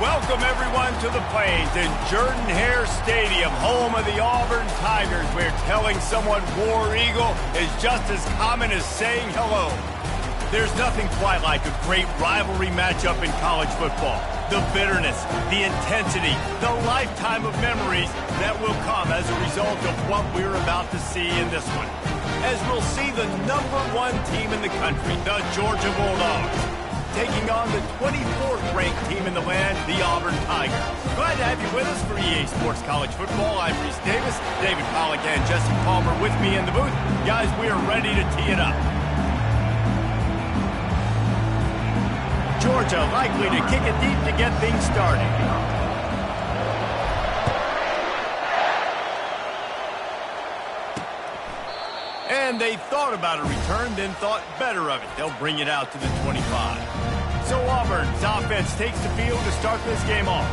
Welcome, everyone, to the Plains in Jordan-Hare Stadium, home of the Auburn Tigers, where telling someone War Eagle is just as common as saying hello. There's nothing quite like a great rivalry matchup in college football. The bitterness, the intensity, the lifetime of memories that will come as a result of what we're about to see in this one. As we'll see the #1 team in the country, the Georgia Bulldogs, taking on the 24th ranked team in the land, the Auburn Tigers. Glad to have you with us for EA Sports College Football. I'm Reese Davis, David Pollack and Jesse Palmer with me in the booth. Guys, we are ready to tee it up. Georgia likely to kick it deep to get things started. And they thought about a return, then thought better of it. They'll bring it out to the 25. So Auburn's offense takes the field to start this game off.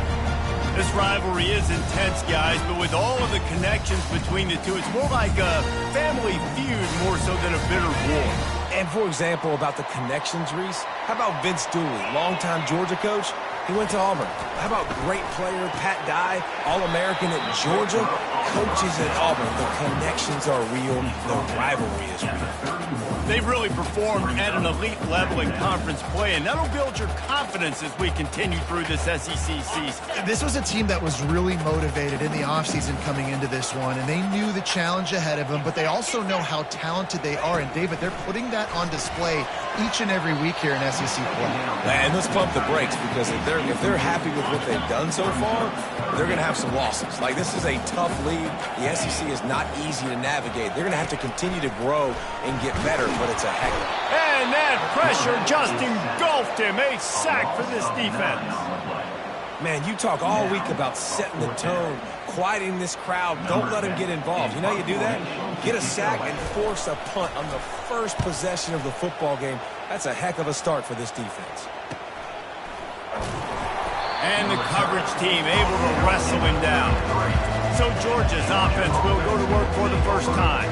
This rivalry is intense, guys, but with all of the connections between the two, it's more like a family feud more so than a bitter war. And for example, about the connections, Reese, how about Vince Dooley, longtime Georgia coach? He went to Auburn. How about great player Pat Dye, All-American at Georgia? Coaches at Auburn. The connections are real. The rivalry is real. They've really performed at an elite level in conference play, and that'll build your confidence as we continue through this SEC season. This was a team that was really motivated in the offseason coming into this one, and they knew the challenge ahead of them, but they also know how talented they are. And, David, they're putting that on display each and every week here in SEC play. And let's pump the brakes, because if they're happy with what they've done so far, they're going to have some losses. Like, this is a tough league. The SEC is not easy to navigate. They're going to have to continue to grow and get better, but it's a heck of it. And that pressure just engulfed him. A sack for this defense. Man, you talk all week about setting the tone, quieting this crowd. Don't let him get involved. You know how you do that? Get a sack and force a punt on the first possession of the football game. That's a heck of a start for this defense. And the coverage team able to wrestle him down. So Georgia's offense will go to work for the first time.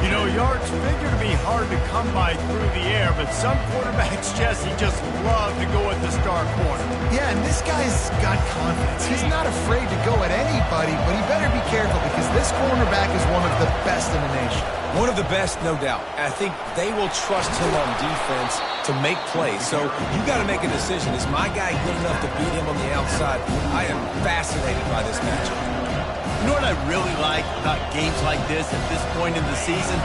You know, yards figure to be hard to come by through the air, but some quarterbacks, Jesse, just love to go at the star corner. Yeah, and this guy's got confidence. He's not afraid to go at anybody, but he better be careful because this cornerback is one of the best in the nation. One of the best, no doubt. I think they will trust him on defense to make plays. So you got to make a decision. Is my guy good enough to beat him on the outside? I am fascinated by this matchup. You know what I really like about games like this at this point in the season?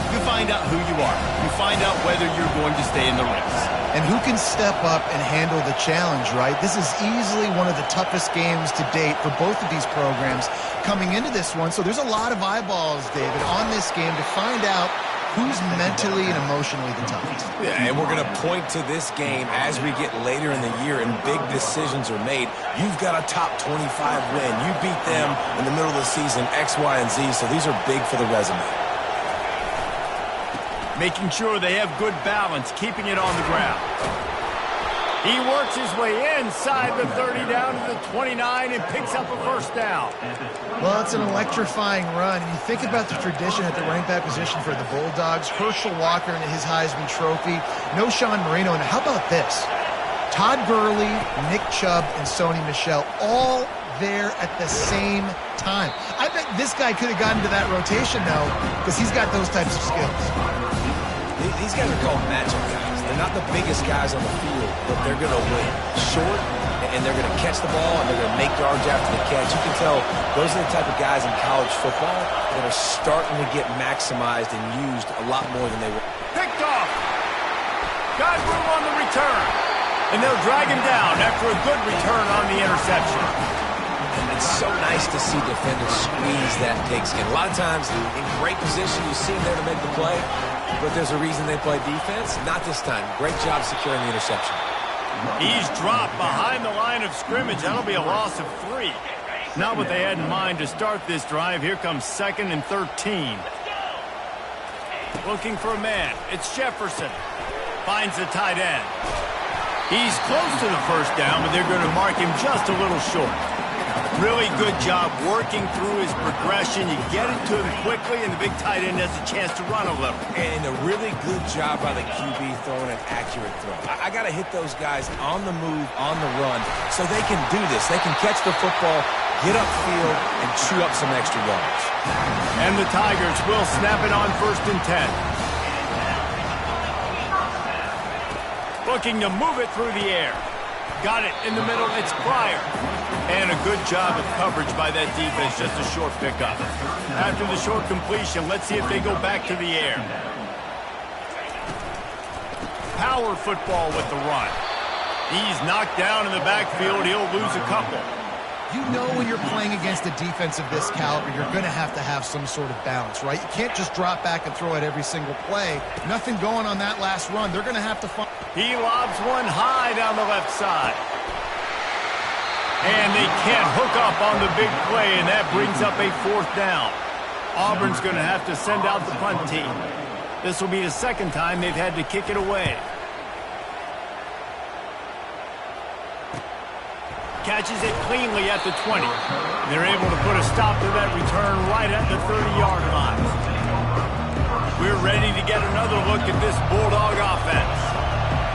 You find out who you are. You find out whether you're going to stay in the race. And who can step up and handle the challenge, right? This is easily one of the toughest games to date for both of these programs coming into this one. So there's a lot of eyeballs, David, on this game to find out who's mentally and emotionally the toughest. Yeah, and we're going to point to this game as we get later in the year and big decisions are made. You've got a top 25 win. You beat them in the middle of the season, X, Y, and Z, so these are big for the resume. Making sure they have good balance, keeping it on the ground. He works his way inside the 30 down to the 29 and picks up a first down. Well, it's an electrifying run. And you think about the tradition at the running back position for the Bulldogs. Herschel Walker and his Heisman Trophy. No Sean Marino. And how about this? Todd Gurley, Nick Chubb, and Sony Michel all there at the same time. I bet this guy could have gotten to that rotation, though, because he's got those types of skills. These guys are called matchup guys. They're not the biggest guys on the field, but they're going to win. Short, and they're going to catch the ball, and they're going to make yards after the catch. You can tell those are the type of guys in college football that are starting to get maximized and used a lot more than they were. Picked off. Got room on the return. And they'll drag him down after a good return on the interception. And it's so nice to see defenders squeeze that pigskin. A lot of times, in great position, you see them there to make the play, but there's a reason they play defense. Not this time. Great job securing the interception. He's dropped behind the line of scrimmage. That'll be a loss of 3. Not what they had in mind to start this drive. Here comes 2nd and 13. Looking for a man. It's Jefferson. Finds the tight end. He's close to the first down, but they're going to mark him just a little short. Really good job working through his progression. You get it to him quickly, and the big tight end has a chance to run a little. And a really good job by the QB throwing an accurate throw. I got to hit those guys on the move, on the run, so they can do this. They can catch the football, get upfield, and chew up some extra yards. And the Tigers will snap it on 1st and 10. Looking to move it through the air. Got it in the middle. It's Pryor. And a good job of coverage by that defense. Just a short pickup. After the short completion, let's see if they go back to the air. Power football with the run. He's knocked down in the backfield. He'll lose a couple. You know when you're playing against a defense of this caliber, you're going to have some sort of balance, right? You can't just drop back and throw it every single play. Nothing going on that last run. They're going to have to find... He lobs one high down the left side. And they can't hook up on the big play, and that brings up a 4th down. Auburn's going to have to send out the punt team. This will be the 2nd time they've had to kick it away. Catches it cleanly at the 20. They're able to put a stop to that return right at the 30-yard line. We're ready to get another look at this Bulldog offense.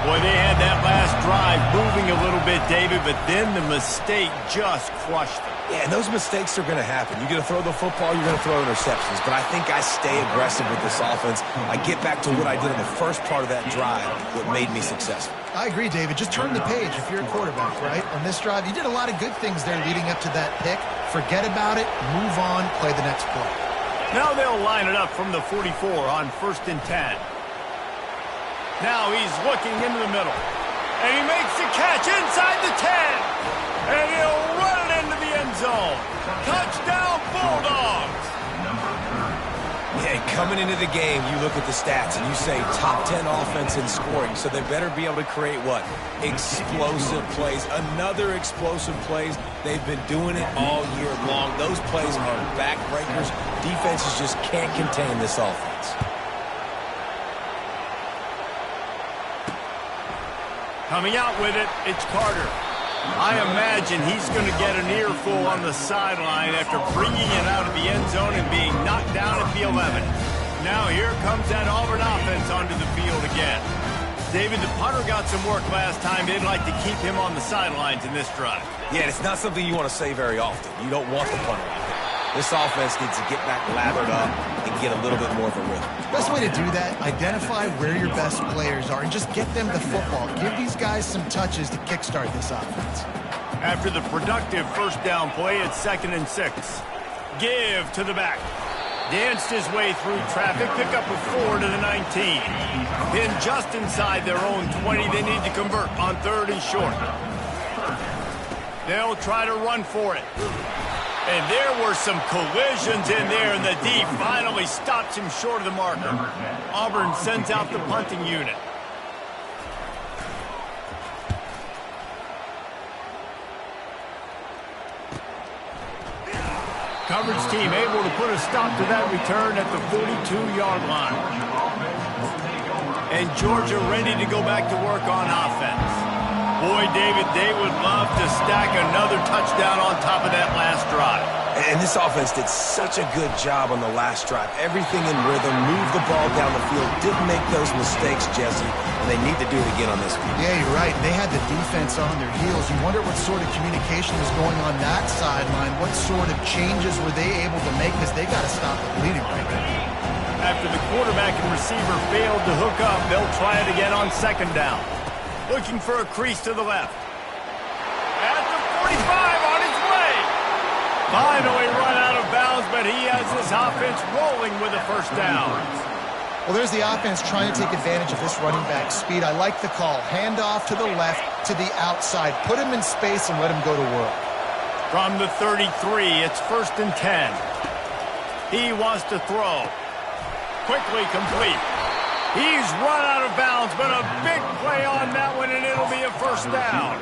Boy, they had that last drive moving a little bit, David, but then the mistake just crushed them. Yeah, and those mistakes are going to happen. You're going to throw the football, you're going to throw interceptions. But I think I stay aggressive with this offense. I get back to what I did in the first part of that drive, what made me successful. I agree, David. Just turn the page if you're a quarterback, right? On this drive, you did a lot of good things there leading up to that pick. Forget about it, move on, play the next play. Now they'll line it up from the 44 on 1st and 10. Now he's looking into the middle. And he makes the catch inside the 10. And he'll run it into the end zone. Touchdown, Bulldogs. Yeah, coming into the game, you look at the stats and you say top 10 offense in scoring, so they better be able to create what? Explosive plays. Another explosive plays. They've been doing it all year long. Those plays are backbreakers. Defenses just can't contain this offense. Coming out with it, it's Carter. I imagine he's going to get an earful on the sideline after bringing it out of the end zone and being knocked down at the 11. Now here comes that Auburn offense onto the field again. David, the punter got some work last time. They'd like to keep him on the sidelines in this drive. Yeah, it's not something you want to say very often. You don't want the punter out there. This offense needs to get back lathered up and get a little bit more of a rhythm. Best way to do that, identify where your best players are and just get them the football. Give these guys some touches to kickstart this offense. After the productive 1st down play, it's 2nd and 6. Give to the back. Danced his way through traffic, pick up a 4 to the 19. Then just inside their own 20, they need to convert on 3rd and short. They'll try to run for it. And there were some collisions in there, and the D finally stops him short of the marker. Auburn sends out the punting unit. Coverage team able to put a stop to that return at the 42-yard line. And Georgia ready to go back to work on offense. Boy, David, they would love to stack another touchdown on top of that last drive. And this offense did such a good job on the last drive. Everything in rhythm, moved the ball down the field, didn't make those mistakes, Jesse, and they need to do it again on this one. Yeah, you're right. They had the defense on their heels. You wonder what sort of communication was going on that sideline. What sort of changes were they able to make, because they got to stop the bleeding right now. After the quarterback and receiver failed to hook up, they'll try it again on 2nd down. Looking for a crease to the left. At the 45 on his way. Finally run out of bounds, but he has this offense rolling with a 1st down. Well, there's the offense trying to take advantage of this running back speed. I like the call. Hand off to the left, to the outside. Put him in space and let him go to work. From the 33, it's 1st and 10. He wants to throw. Quickly complete. He's run out of bounds, but a big play on that one, and it'll be a first down.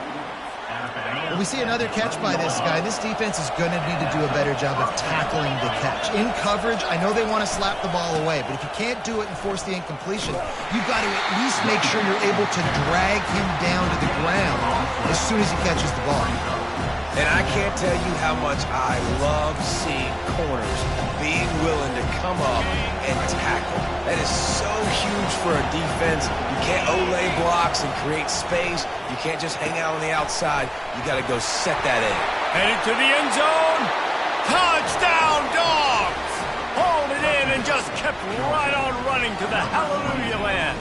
Well, we see another catch by this guy. This defense is going to need to do a better job of tackling the catch. In coverage, I know they want to slap the ball away, but if you can't do it and force the incompletion, you've got to at least make sure you're able to drag him down to the ground as soon as he catches the ball. And I can't tell you how much I love seeing corners being willing to come up and tackle. That is so huge for a defense. You can't olay blocks and create space. You can't just hang out on the outside. You got to go set that in. Headed to the end zone. Touchdown, Dogs! Hauled it in and just kept right on running to the hallelujah land.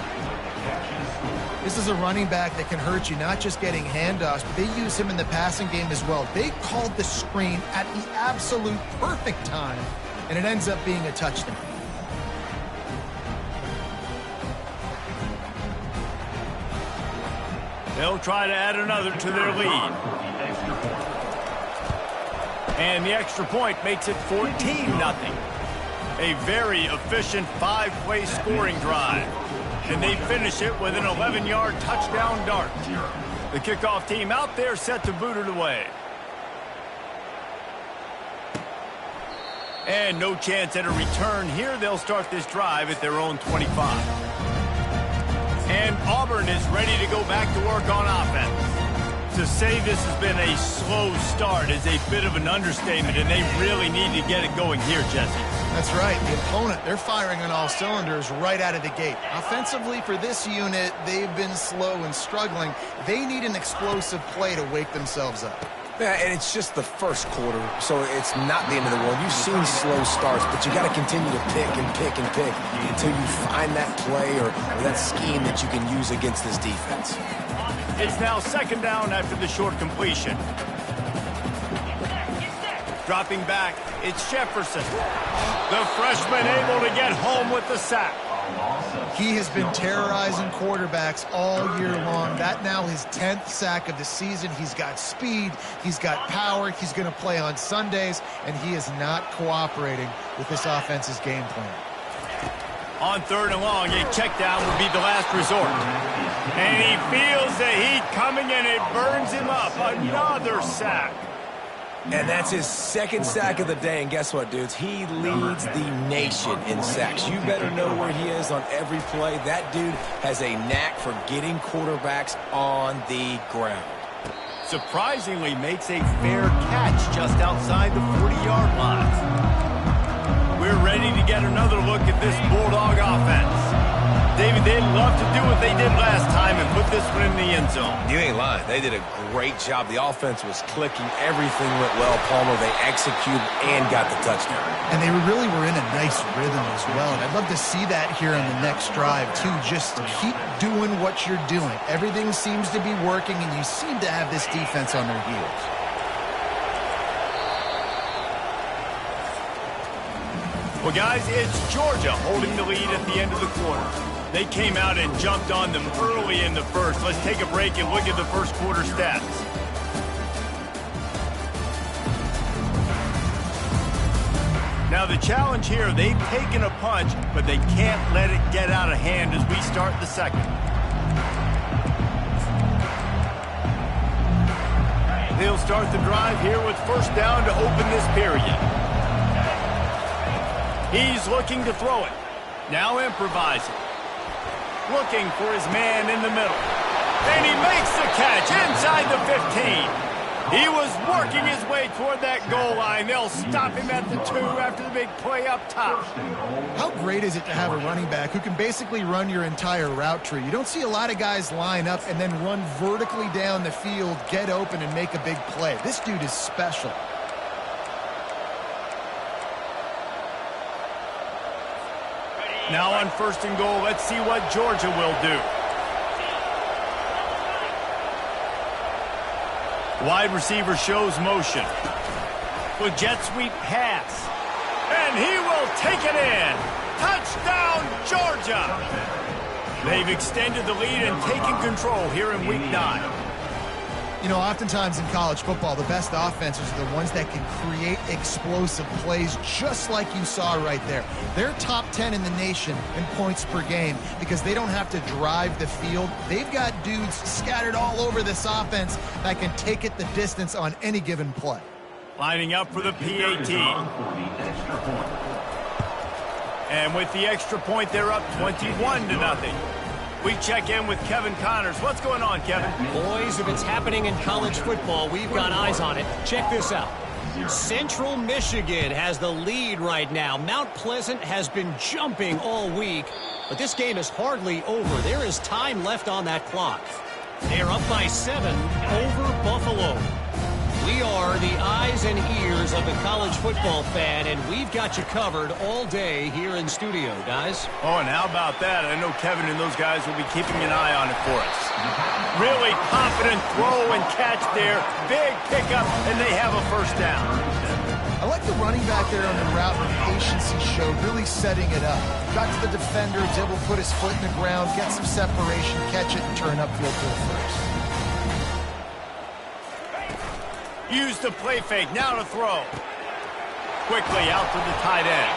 This is a running back that can hurt you, not just getting handoffs, but they use him in the passing game as well. They called the screen at the absolute perfect time, and it ends up being a touchdown. They'll try to add another to their lead. And the extra point makes it 14-0. A very efficient 5-play scoring drive. And they finish it with an 11-yard touchdown dart. The kickoff team out there set to boot it away. And no chance at a return here. They'll start this drive at their own 25. And Auburn is ready to go back to work on offense. To say this has been a slow start is a bit of an understatement, and they really need to get it going here, Jesse. That's right. The opponent, they're firing on all cylinders right out of the gate. Offensively, for this unit, they've been slow and struggling. They need an explosive play to wake themselves up. Yeah, and it's just the first quarter, so it's not the end of the world. You've seen slow starts, but you got to continue to pick and pick and pick until you find that play or that scheme that you can use against this defense. It's now second down after the short completion. Dropping back, it's Jefferson. The freshman able to get home with the sack. He has been terrorizing quarterbacks all year long. That now his 10th sack of the season. He's got speed, he's got power, he's going to play on Sundays, and he is not cooperating with this offense's game plan. On third and long, a check down would be the last resort. And he feels the heat coming, and it burns him up. Another sack. And that's his second sack of the day. And guess what, dudes? He leads the nation in sacks. You better know where he is on every play. That dude has a knack for getting quarterbacks on the ground. Surprisingly makes a fair catch just outside the 40-yard line. We're ready to get another look at this Bulldog offense. David, they'd love to do what they did last time and put this one in the end zone. You ain't lying. They did a great job. The offense was clicking. Everything went well, Palmer. They executed and got the touchdown. And they really were in a nice rhythm as well. And I'd love to see that here on the next drive, too. Just keep doing what you're doing. Everything seems to be working, and you seem to have this defense on their heels. Well, guys, it's Georgia holding the lead at the end of the quarter. They came out and jumped on them early in the first. Let's take a break and look at the first quarter stats. Now, the challenge here, they've taken a punch, but they can't let it get out of hand as we start the second. They'll start the drive here with first down to open this period. He's looking to throw it. Now improvising. Looking for his man in the middle. And he makes the catch inside the 15. He was working his way toward that goal line. They'll stop him at the 2 after the big play up top. How great is it to have a running back who can basically run your entire route tree? You don't see a lot of guys line up and then run vertically down the field, get open, and make a big play. This dude is special. Now on first and goal, let's see what Georgia will do. Wide receiver shows motion. With jet sweep pass. And he will take it in. Touchdown, Georgia! They've extended the lead and taken control here in week 9. You know, oftentimes in college football, the best offenses are the ones that can create explosive plays, just like you saw right there. They're top 10 in the nation in points per game because they don't have to drive the field. They've got dudes scattered all over this offense that can take it the distance on any given play. Lining up for the PAT. And with the extra point, they're up 21-0. We check in with Kevin Connors. What's going on, Kevin? Boys, if it's happening in college football, we've got eyes on it. Check this out. Central Michigan has the lead right now. Mount Pleasant has been jumping all week, but this game is hardly over. There is time left on that clock. They are up by 7 over Buffalo. We are the eyes and ears of the college football fan, and we've got you covered all day here in studio, guys. Oh, and how about that? I know Kevin and those guys will be keeping an eye on it for us. Really confident throw and catch there. Big pickup, and they have a first down. I like the running back there on the route and the patience he showed, really setting it up. Got to the defender, was able to put his foot in the ground, get some separation, catch it, and turn upfield to the first. Use the play fake, now to throw. Quickly out to the tight end.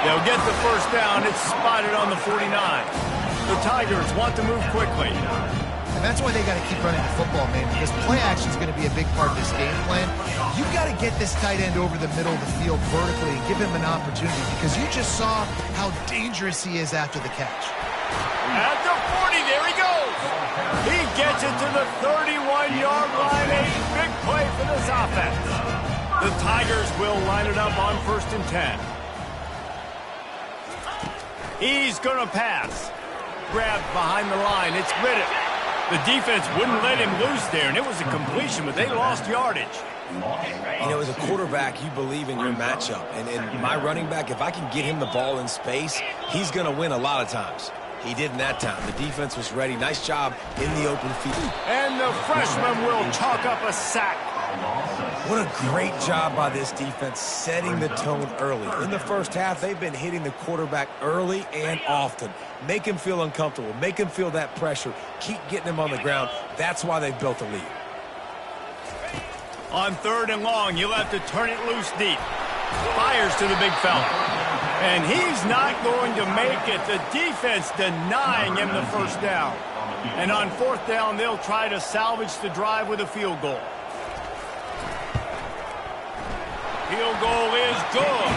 They'll get the first down. It's spotted on the 49. The Tigers want to move quickly. And that's why they got to keep running the football, man, because play action is going to be a big part of this game plan. You've got to get this tight end over the middle of the field vertically and give him an opportunity, because you just saw how dangerous he is after the catch. At the 40, there he goes. He gets it to the 31-yard line. A big play for this offense. The Tigers will line it up on 1st and 10. He's going to pass. Grabbed behind the line. It's Riddick. The defense wouldn't let him loose there, and it was a completion, but they lost yardage. You know, as a quarterback, you believe in your matchup. And my running back, if I can get him the ball in space, he's going to win a lot of times. He did in that time. The defense was ready. Nice job in the open field. And the freshman will chalk up a sack. What a great job by this defense setting the tone early. In the first half, they've been hitting the quarterback early and often. Make him feel uncomfortable. Make him feel that pressure. Keep getting him on the ground. That's why they've built a lead. On 3rd and long, you'll have to turn it loose deep. Fires to the big fella. And he's not going to make it. The defense denying him the first down. And on 4th down, they'll try to salvage the drive with a field goal. Field goal is good.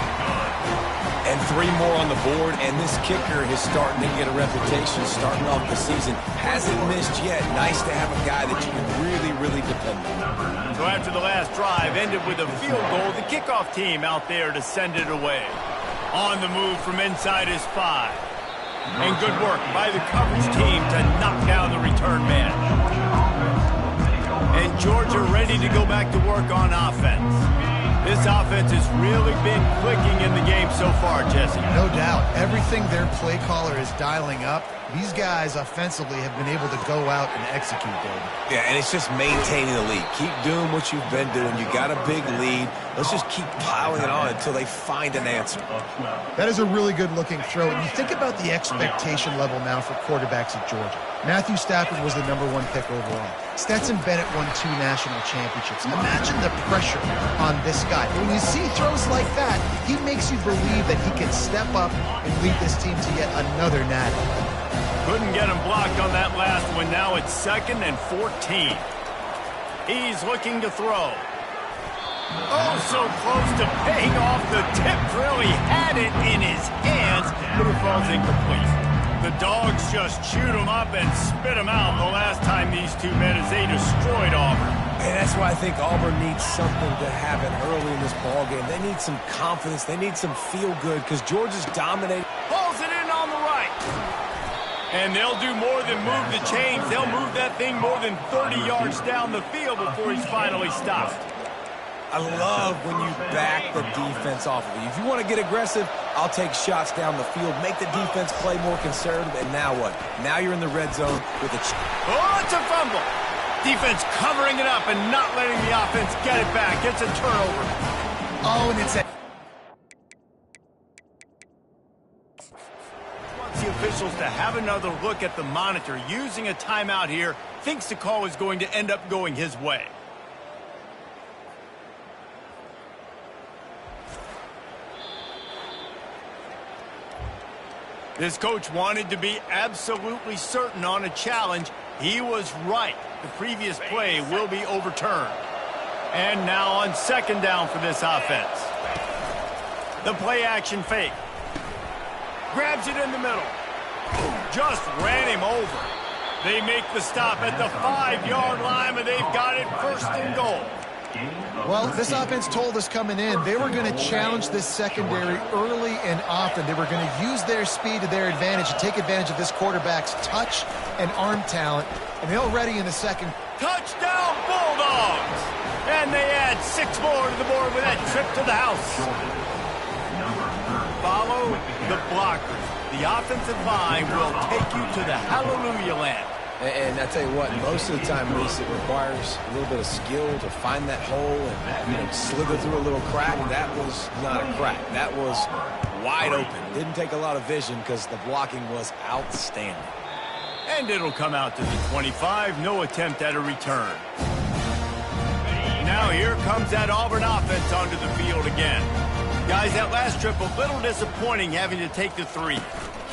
And 3 more on the board, and this kicker is starting to get a reputation starting off the season. Hasn't missed yet. Nice to have a guy that you can really, really depend on. So after the last drive ended with a field goal, the kickoff team out there to send it away. On the move from inside his 5. And good work by the coverage team to knock down the return man. And Georgia ready to go back to work on offense. This offense has really been clicking in the game so far, Jesse. No doubt. Everything their play caller is dialing up, these guys offensively have been able to go out and execute, David. Yeah, and it's just maintaining the lead. Keep doing what you've been doing. You got a big lead. Let's just keep piling it on until they find an answer. That is a really good-looking throw. And you think about the expectation level now for quarterbacks at Georgia. Matthew Stafford was the #1 pick overall. Stetson Bennett won 2 national championships. Imagine the pressure on this guy. When you see throws like that, he makes you believe that he can step up and lead this team to yet another natty. Couldn't get him blocked on that last one. Now it's 2nd and 14. He's looking to throw. Oh, so close to paying off the tip drill. He had it in his hands, but it falls incomplete. The Dogs just chewed him up and spit him out the last time these two met as they destroyed Auburn. And that's why I think Auburn needs something to happen early in this ballgame. They need some confidence. They need some feel-good because Georgia's dominating. Pulls it in on the right. And they'll do more than move the chains. They'll move that thing more than 30 yards down the field before he's finally stopped. I love when you back the defense off of you. If you want to get aggressive, I'll take shots down the field, make the defense play more conservative, and now what? Now you're in the red zone with a... Oh, it's a fumble. Defense covering it up and not letting the offense get it back. It's a turnover. Oh, and it's a... Once the official officials to have another look at the monitor. Using a timeout here, thinks the call is going to end up going his way. This coach wanted to be absolutely certain on a challenge. He was right. The previous play will be overturned. And now on second down for this offense. The play action fake. Grabs it in the middle. Just ran him over. They make the stop at the 5-yard line, and they've got it first and goal. Well, this offense told us coming in they were going to challenge this secondary early and often. They were going to use their speed to their advantage and take advantage of this quarterback's touch and arm talent. And they're already in the second. Touchdown, Bulldogs! And they add 6 more to the board with that trip to the house. Follow the blockers. The offensive line will take you to the hallelujah land. And I tell you what, most of the time, Reese, it requires a little bit of skill to find that hole and slither through a little crack. That was not a crack. That was wide open. Didn't take a lot of vision because the blocking was outstanding. And it'll come out to the 25. No attempt at a return. Now here comes that Auburn offense onto the field again. Guys, that last trip a little disappointing having to take the 3.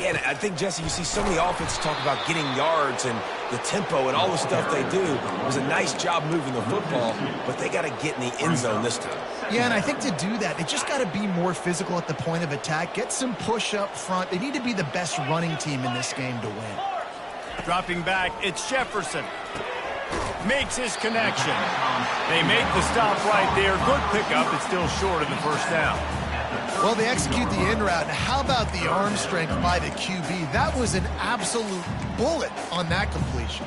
Yeah, I think, Jesse, you see so many offenses talk about getting yards and the tempo and all the stuff they do. It was a nice job moving the football, but they got to get in the end zone this time. Yeah, and I think to do that, they just got to be more physical at the point of attack, get some push up front. They need to be the best running team in this game to win. Dropping back, it's Jefferson. Makes his connection. They make the stop right there. Good pickup. It's still short of the first down. Well, they execute the in route. And how about the arm strength by the QB? That was an absolute bullet on that completion.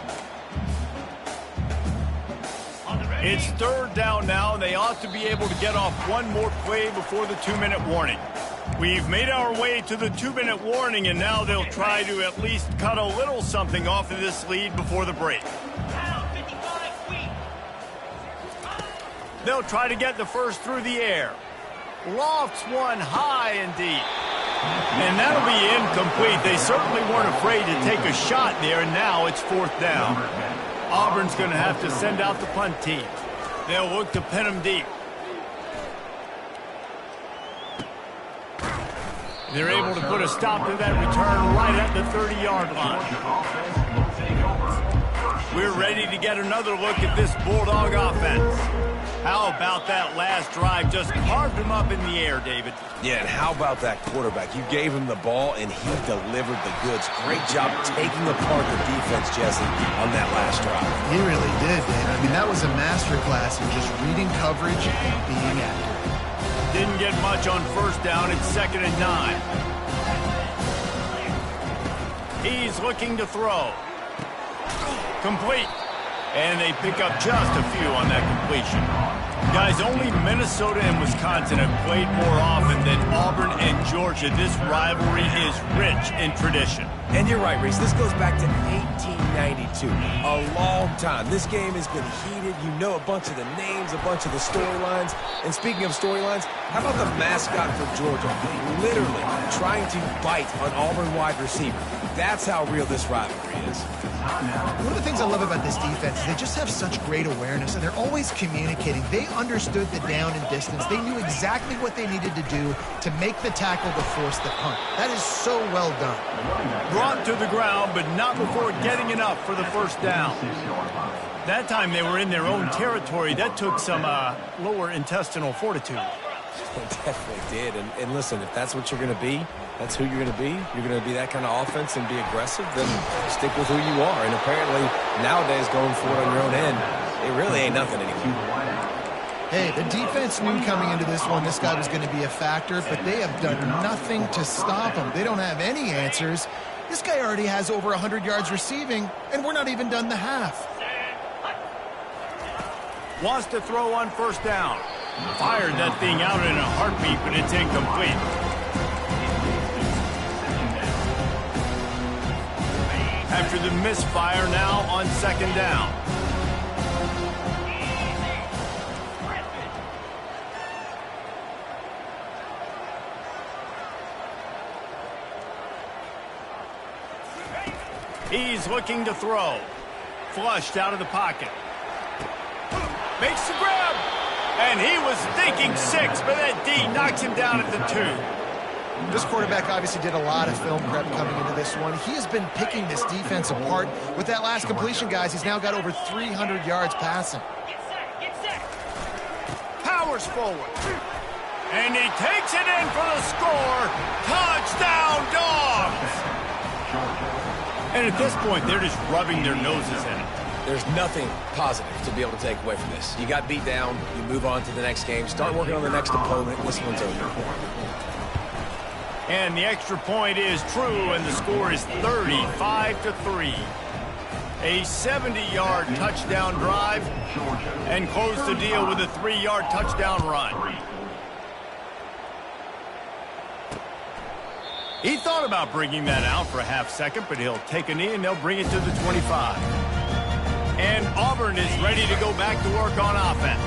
It's third down now, and they ought to be able to get off one more play before the 2-minute warning. We've made our way to the 2-minute warning, and now they'll try to at least cut a little something off of this lead before the break. They'll try to get the first through the air. Lofts one high and deep. And that'll be incomplete. They certainly weren't afraid to take a shot there, and now it's fourth down. Auburn's going to have to send out the punt team. They'll look to pin them deep. They're able to put a stop to that return right at the 30-yard line. We're ready to get another look at this Bulldog offense. How about that last drive? Just carved him up in the air, David. Yeah, and how about that quarterback? You gave him the ball, and he delivered the goods. Great job taking apart the defense, Jesse, on that last drive. He really did, Dave. I mean, that was a masterclass in just reading coverage and being accurate. Didn't get much on first down. It's 2nd and 9. He's looking to throw. Complete. And they pick up just a few on that completion. Guys, only Minnesota and Wisconsin have played more often than Auburn and Georgia. This rivalry is rich in tradition. And you're right, Reese. This goes back to 1892. A long time. This game has been heated. You know a bunch of the names, a bunch of the storylines. And speaking of storylines, how about the mascot for Georgia? Literally trying to bite an Auburn wide receiver. That's how real this rivalry is. One of the things I love about this defense is they just have such great awareness, and they're always communicating. They understood the down and distance. They knew exactly what they needed to do to make the tackle to force the punt. That is so well done. Brought to the ground, but not before getting enough for the first down. That time they were in their own territory. That took some lower intestinal fortitude. It definitely did. And listen, if that's what you're going to be, that's who you're going to be. You're going to be that kind of offense and be aggressive, then stick with who you are. And apparently, nowadays, going for it on your own end, it really ain't nothing anymore. Hey, the defense knew coming into this one this guy was going to be a factor, but they have done nothing to stop him. They don't have any answers. This guy already has over 100 yards receiving, and we're not even done the half. Wants to throw on first down. Fired that thing out in a heartbeat, but it's incomplete. After the misfire, now on second down. He's looking to throw. Flushed out of the pocket. Makes the grab. And he was thinking 6, but that D knocks him down at the 2. This quarterback obviously did a lot of film prep coming into this one. He has been picking this defense apart. With that last completion, guys, he's now got over 300 yards passing. Powers forward. And he takes it in for the score. Touchdown, Dogs! And at this point, they're just rubbing their noses in it. There's nothing positive to be able to take away from this. You got beat down, you move on to the next game, start working on the next opponent, this one's over. And the extra point is true, and the score is 35-3. A 70-yard touchdown drive, and close the deal with a 3-yard touchdown run. He thought about bringing that out for a half second, but he'll take a knee and they'll bring it to the 25. And Auburn is ready to go back to work on offense.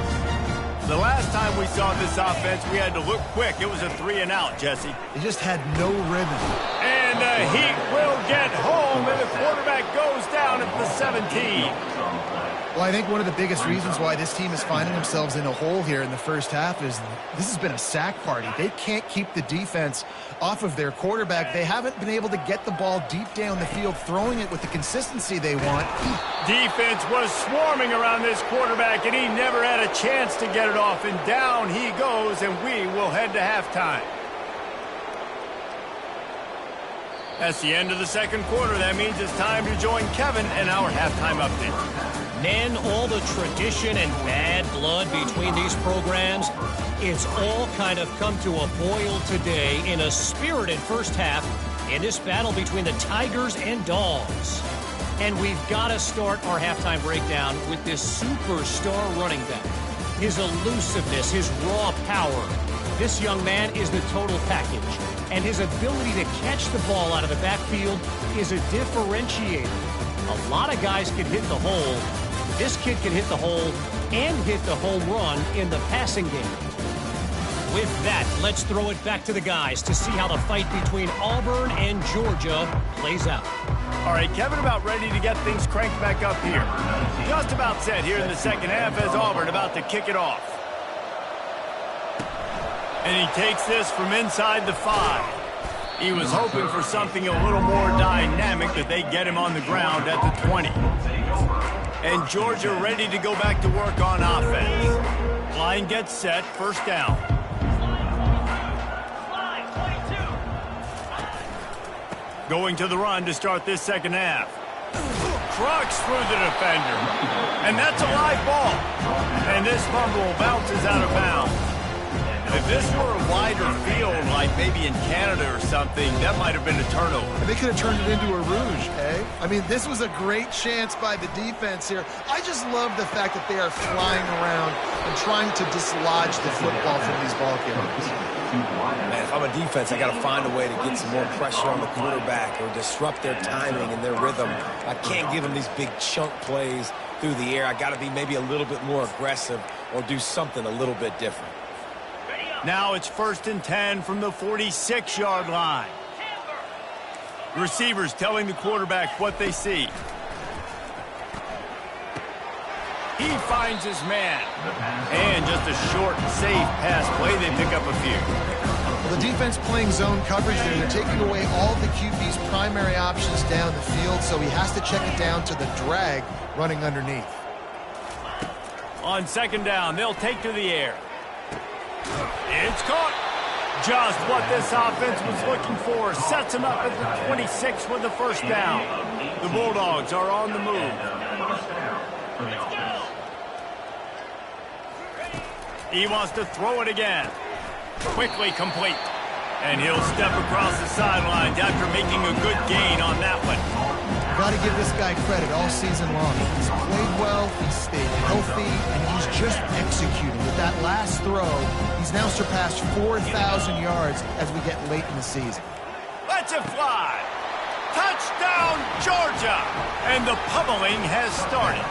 The last time we saw this offense, we had to look quick. It was a 3-and-out, Jesse. They just had no rhythm. And the Heat will get home, and the quarterback goes down at the 17. Well, I think one of the biggest reasons why this team is finding themselves in a hole here in the first half is this has been a sack party. They can't keep the defense off of their quarterback. They haven't been able to get the ball deep down the field, throwing it with the consistency they want. Defense was swarming around this quarterback, and he never had a chance to get it off. And down he goes, and we will head to halftime. That's the end of the second quarter. That means it's time to join Kevin and our halftime update. Men, all the tradition and bad blood between these programs, it's all kind of come to a boil today in a spirited first half in this battle between the Tigers and Dogs. And we've got to start our halftime breakdown with this superstar running back. His elusiveness, his raw power. This young man is the total package. And his ability to catch the ball out of the backfield is a differentiator. A lot of guys can hit the hole. This kid can hit the hole and hit the home run in the passing game. With that, let's throw it back to the guys to see how the fight between Auburn and Georgia plays out. All right, Kevin about ready to get things cranked back up here. Just about set here in the second half as Auburn about to kick it off. And he takes this from inside the 5. He was hoping for something a little more dynamic, but they get him on the ground at the 20. And Georgia ready to go back to work on offense. Line gets set, first down. Going to the run to start this second half. Trucks through the defender. And that's a live ball. And this fumble bounces out of bounds. If this were a wider field, like maybe in Canada or something, that might have been a turnover. They could have turned it into a rouge, eh? I mean, this was a great chance by the defense here. I just love the fact that they are flying around and trying to dislodge the football from these ball carriers. Man, if I'm a defense, I got to find a way to get some more pressure on the quarterback or disrupt their timing and their rhythm. I can't give them these big chunk plays through the air. I got to be maybe a little bit more aggressive or do something a little bit different. Now it's 1st and 10 from the 46-yard line. Receivers telling the quarterback what they see. He finds his man. And just a short, safe pass play. They pick up a few. Well, the defense playing zone coverage there. They're taking away all the QB's primary options down the field, so he has to check it down to the drag running underneath. On second down, they'll take to the air. It's caught. Just what this offense was looking for. Sets him up at the 26 with the first down. The Bulldogs are on the move. He wants to throw it again. Quickly complete. And he'll step across the sidelines after making a good gain on that one. Got to give this guy credit all season long. He's played well, he's stayed healthy, and he's just executing. With that last throw, he's now surpassed 4,000 yards as we get late in the season. Let's it fly. Touchdown, Georgia. And the pummeling has started.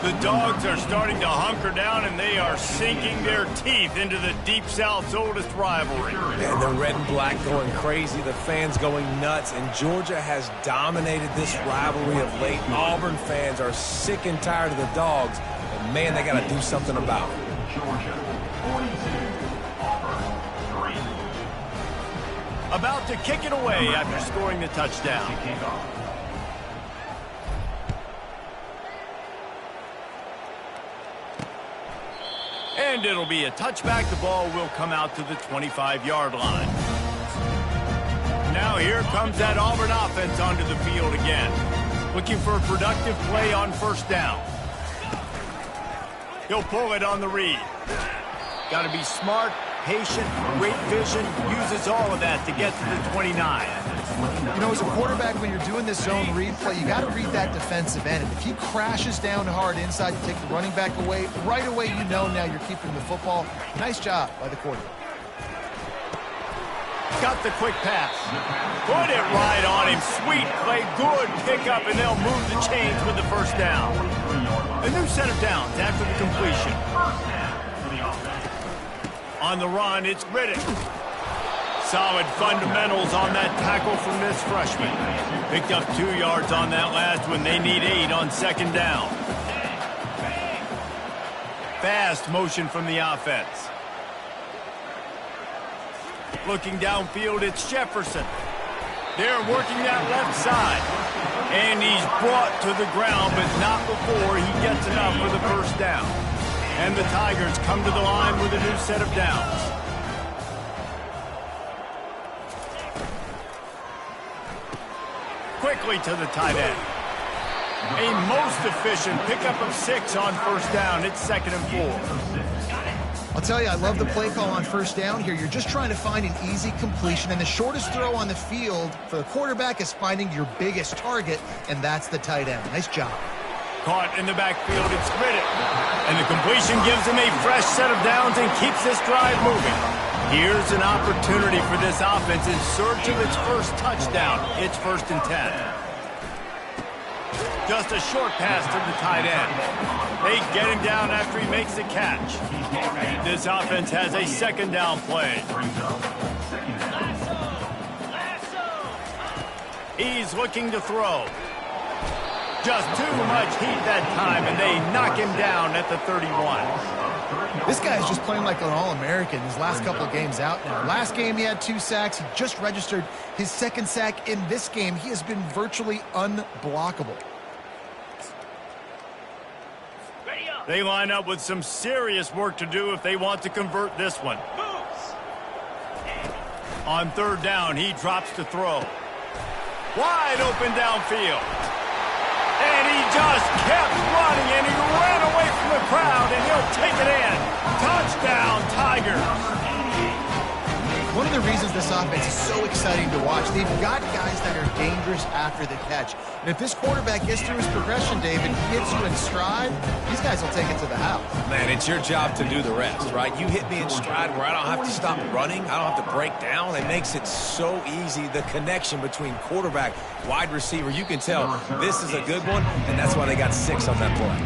The Dogs are starting to hunker down, and they are sinking their teeth into the Deep South's oldest rivalry. And the red and black going crazy, the fans going nuts, and Georgia has dominated this rivalry of late. Auburn fans are sick and tired of the Dogs, and man, they got to do something about it. Georgia, 42, Auburn, 3. About to kick it away after scoring the touchdown. And it'll be a touchback. The ball will come out to the 25-yard line. Now here comes that Auburn offense onto the field again. Looking for a productive play on first down. He'll pull it on the read. Got to be smart, patient, great vision. Uses all of that to get to the 29. You know, as a quarterback, when you're doing this zone read play, you got to read that defensive end. And if he crashes down hard inside to take the running back away, right away you know now you're keeping the football. Nice job by the quarterback. Got the quick pass. Put it right on him. Sweet play. Good pickup, and they'll move the chains with the first down. A new set of downs after the completion. On the run, it's Riddick. Solid fundamentals on that tackle from this freshman. Picked up 2 yards on that last one. They need 8 on second down. Fast motion from the offense. Looking downfield, it's Jefferson. They're working that left side. And he's brought to the ground, but not before he gets enough for the first down. And the Tigers come to the line with a new set of downs. Quickly to the tight end. A most efficient pickup of 6 on first down. It's 2nd and 4. I'll tell you, I love the play call on first down here. You're just trying to find an easy completion, and the shortest throw on the field for the quarterback is finding your biggest target, and that's the tight end. Nice job. Caught in the backfield, it's Riddick. And the completion gives him a fresh set of downs and keeps this drive moving. Here's an opportunity for this offense in search of its first touchdown. It's 1st and 10. Just a short pass to the tight end. They get him down after he makes the catch. This offense has a 2nd down play. He's looking to throw. Just too much heat that time, and they knock him down at the 31. This guy's just playing like an All-American his last couple of games out now. Last game he had 2 sacks. He just registered his 2nd sack in this game. He has been virtually unblockable. They line up with some serious work to do if they want to convert this one. On 3rd down, he drops to throw. Wide open downfield. And he just kept running, and he ran away from the crowd, and he'll take it in. Touchdown, Tigers. One of the reasons this offense is so exciting to watch, they've got guys that are dangerous after the catch. And if this quarterback gets through his progression, David, hits you in stride, these guys will take it to the house. Man, it's your job to do the rest, right? You hit me in stride where I don't have to stop running. I don't have to break down. It makes it so easy, the connection between quarterback, wide receiver. You can tell this is a good one, and that's why they got 6 on that play.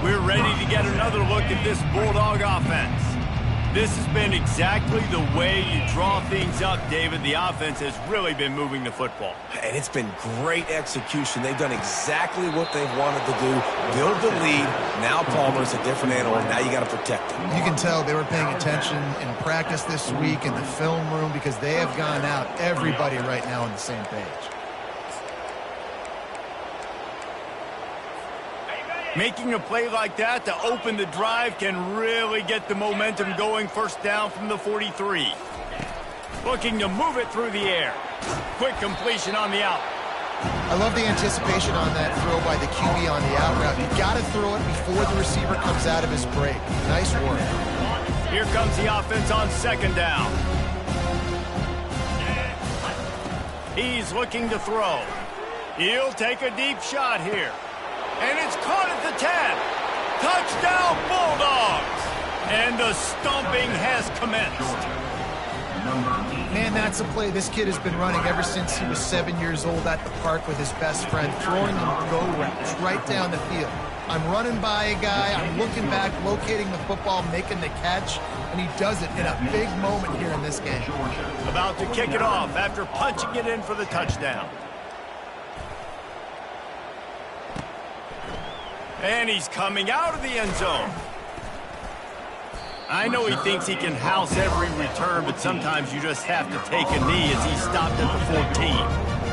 We're ready to get another look at this Bulldog offense. This has been exactly the way you draw things up, David. The offense has really been moving the football. And it's been great execution. They've done exactly what they've wanted to do. Build the lead. Now Palmer's a different animal. Now you got to protect him. You can tell they were paying attention in practice this week in the film room because they have gone out, everybody right now on the same page. Making a play like that to open the drive can really get the momentum going. First down from the 43. Looking to move it through the air. Quick completion on the out. I love the anticipation on that throw by the QB on the out route. You got to throw it before the receiver comes out of his break. Nice work. Here comes the offense on 2nd down. He's looking to throw. He'll take a deep shot here. And it's caught at the 10. Touchdown, Bulldogs! And the stomping has commenced. Man, that's a play this kid has been running ever since he was 7 years old at the park with his best friend, throwing them go routes right down the field. I'm running by a guy, I'm looking back, locating the football, making the catch, and he does it in a big moment here in this game. About to kick it off after punching it in for the touchdown. And he's coming out of the end zone. I know he thinks he can house every return, but sometimes you just have to take a knee as he stopped at the 14.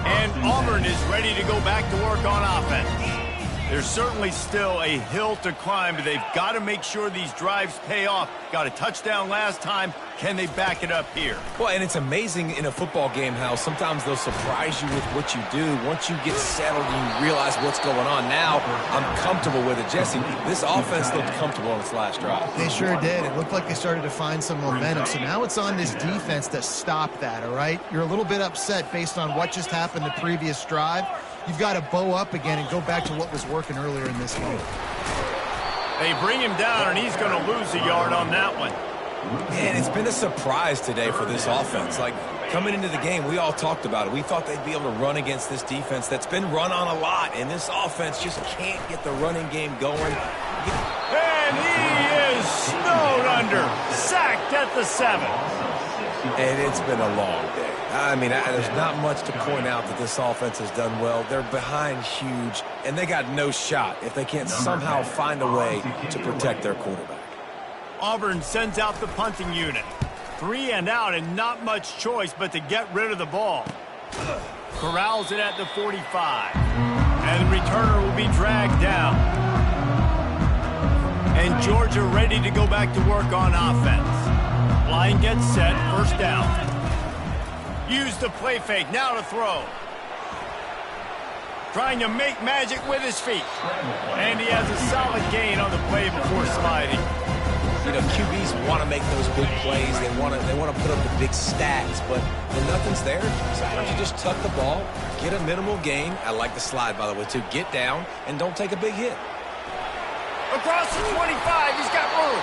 And Auburn is ready to go back to work on offense. There's certainly still a hill to climb, but they've got to make sure these drives pay off. Got a touchdown last time. Can they back it up here? Well, and it's amazing in a football game how sometimes they'll surprise you with what you do. Once you get settled and you realize what's going on, now I'm comfortable with it. Jesse, this offense looked comfortable on its last drive. They sure did. It looked like they started to find some momentum. So now it's on this defense to stop that, all right? You're a little bit upset based on what just happened the previous drive. You've got to bow up again and go back to what was working earlier in this game. They bring him down, and he's going to lose a yard on that one. Man, it's been a surprise today for this offense. Like, coming into the game, we all talked about it. We thought they'd be able to run against this defense that's been run on a lot, and this offense just can't get the running game going. And he is snowed under, sacked at the 7. And it's been a long day. I mean, there's not much to point out that this offense has done well. They're behind huge, and they got no shot if they can't somehow find a way to protect their quarterback. Auburn sends out the punting unit. 3 and out, and not much choice but to get rid of the ball. Corrals it at the 45. And the returner will be dragged down. And Georgia ready to go back to work on offense. Line gets set, first down. Use the play fake, now to throw. Trying to make magic with his feet. And he has a solid gain on the play before sliding. You know, QBs want to make those big plays. They want to put up the big stats, but when nothing's there, sometimes you just tuck the ball, get a minimal gain. I like the slide, by the way, too. Get down and don't take a big hit. Across the 25, he's got room.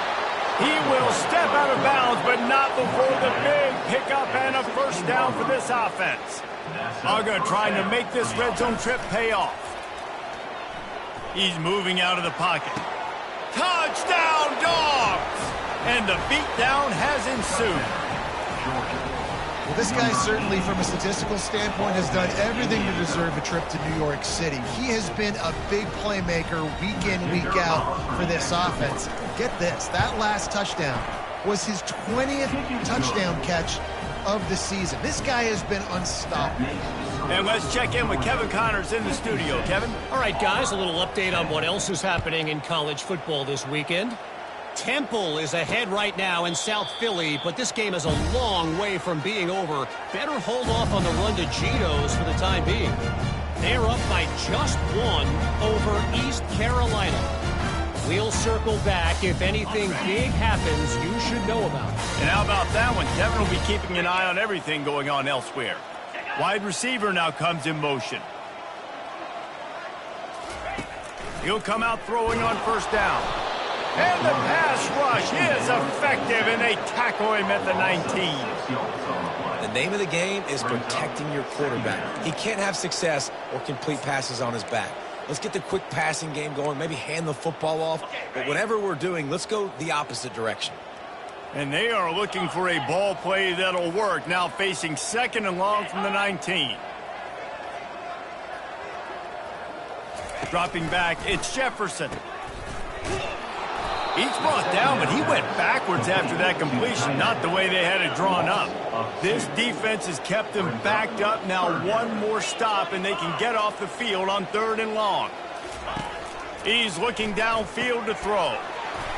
He will step out of bounds, but not before the big pickup and a first down for this offense. Uga trying to make this red zone trip pay off. He's moving out of the pocket. Touchdown, Dogs! And the beatdown has ensued. Well, this guy certainly, from a statistical standpoint, has done everything to deserve a trip to New York City. He has been a big playmaker week in, week out for this offense. Get this, that last touchdown was his 20th touchdown catch of the season. This guy has been unstoppable. And let's check in with Kevin Connors in the studio. Kevin? All right, guys, a little update on what else is happening in college football this weekend. Temple is ahead right now in South Philly, but this game is a long way from being over. Better hold off on the run to Geno's for the time being. They're up by just 1 over East Carolina. We'll circle back. If anything big happens, you should know about it. And how about that one? Kevin will be keeping an eye on everything going on elsewhere. Wide receiver now comes in motion. He'll come out throwing on first down. And the pass rush is effective, and they tackle him at the 19. The name of the game is protecting your quarterback. He can't have success or complete passes on his back. Let's get the quick passing game going, maybe hand the football off. But whatever we're doing, let's go the opposite direction. And they are looking for a ball play that'll work, now facing 2nd and long from the 19. Dropping back, it's Jefferson. He's brought down, but he went backwards after that completion, not the way they had it drawn up. This defense has kept them backed up. Now one more stop, and they can get off the field on 3rd and long. He's looking downfield to throw.